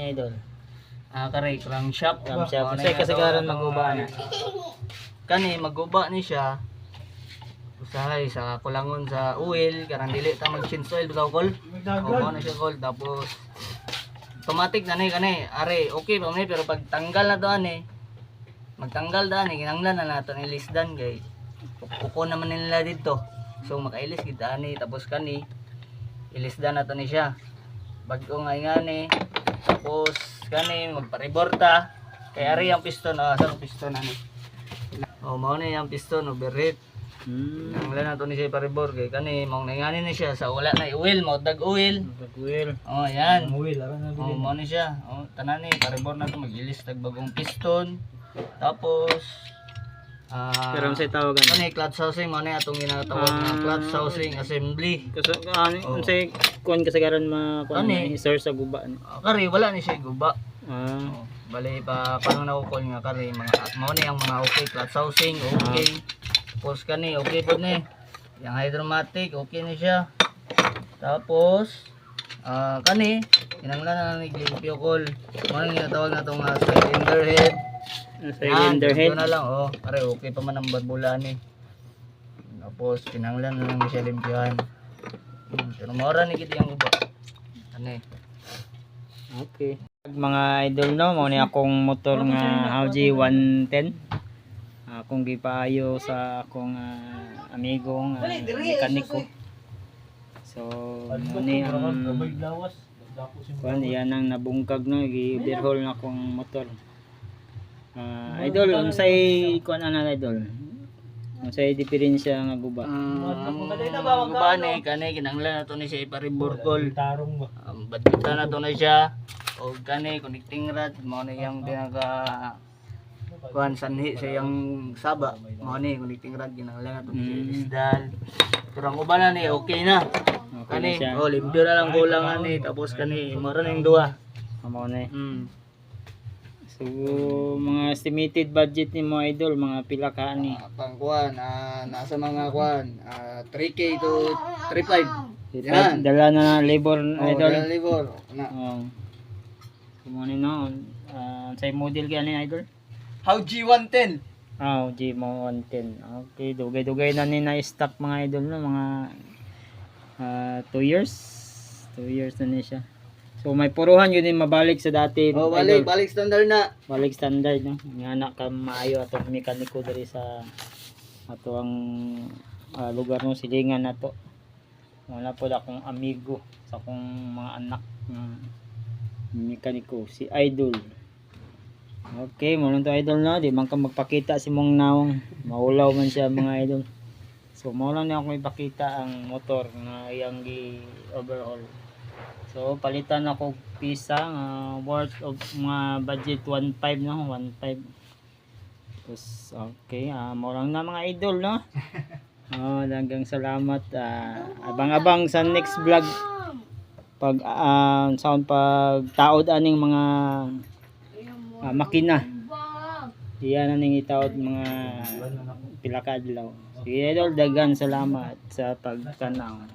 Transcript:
idol? Kare crankshaft. Camshaft. Kasi kasagaran maguba na. Kani maguba ni siya. Usahay sa kulangon sa oil, karang dili ta mag-change oil bitaw kol. Mao na siya kol, tapos automatic na ni kani. Are okay pa man pero pag tanggal na to ani, magtanggal da ani kinahanglan na nato ni lisdan kay kuko naman nila dito. So makailis kita ani tapos kani ilisdan na to ni siya. Bag-o nga ingani. Tapos kani magpa-reborta kay ari ang piston sa piston ani. Mao na yung piston overheat. Ang na to ni siya paribor kay kani mao nangani ni siya sa wala na oil mo dag oil. Yan. Oil ara na Oh, mao ni siya. Oh, tanan ni paribor na to magilis tag bagong piston. Tapos pero sa tawagan. Kani clutch housing mao ni atong ginatawag nga clutch housing assembly. Kasi unsay kuan kasagaran kuan ni sir sa guba ni. Kari wala ni siya guba. Bali pa paano na ko nga kari mga mao ni ang mga okay clutch housing okay. Tapos kani okay po ni. Yang hydromatic okay ni siya. Tapos kani kinahanglan na naglimpyo kol. Mao ang ginatawag natong cylinder head. Cylinder head. Na lang pare okay pa man ang barbula ni. Tapos kinahanglan na lang siya limpyohan. Pero mora ni gid ang uba. Kani. Okay. Mga idol no, mao ni akong motor nga Audi 110. Akong gipaayo sa akong amigong mekaniko. So, ni ang kuan yan ang nabungkag no, gi-overhaul na akong motor. Idol, unsay kuan ana idol? Unsay diferensya nga guba? Guba ni kani kinahanglan nato ni siya iparibor kol. Badita na to na siya. O kani connecting rod mao na yang pinaka kuan sanhi sa yang saba mao ni connecting rod kinahanglan nato ni siya isdal. Pero ang uban na ni okay na. Kani limpyo na lang kulang ani tapos kani mara ning duha. Mao na. So mga estimated budget ni mo idol mga pila ka ani? Pangkuan nasa mga kuan 3K to 3.5. Yan. Dala na labor idol. Dala labor. Kumo ni no. Say model gani idol? How G110. G110. Okay, dugay-dugay na ni na stock mga idol no mga 2 years. 2 years na ni siya. So may puruhan yun din mabalik sa dati. Balik standard na. Balik standard no. Nga na ka maayo atong mekaniko diri sa ato ang lugar no silingan nato. Wala po akong amigo sa akong mga anak mekaniko si Idol. Okay, mo to idol na, di man ka magpakita si mong naong. Maulaw man siya mga idol. So mo lang ni ako ipakita ang motor nga iyang gi-overhaul. So palitan ako pisa worth of mga budget 1.5 no, 1.5. Tapos okay, mo lang na mga idol no. Daghang salamat. Abang-abang sa next vlog pag sound pag taod aning mga makina. Iyan aning itaod mga pila ka adlaw. Sige idol, daghang salamat sa pagtanaw.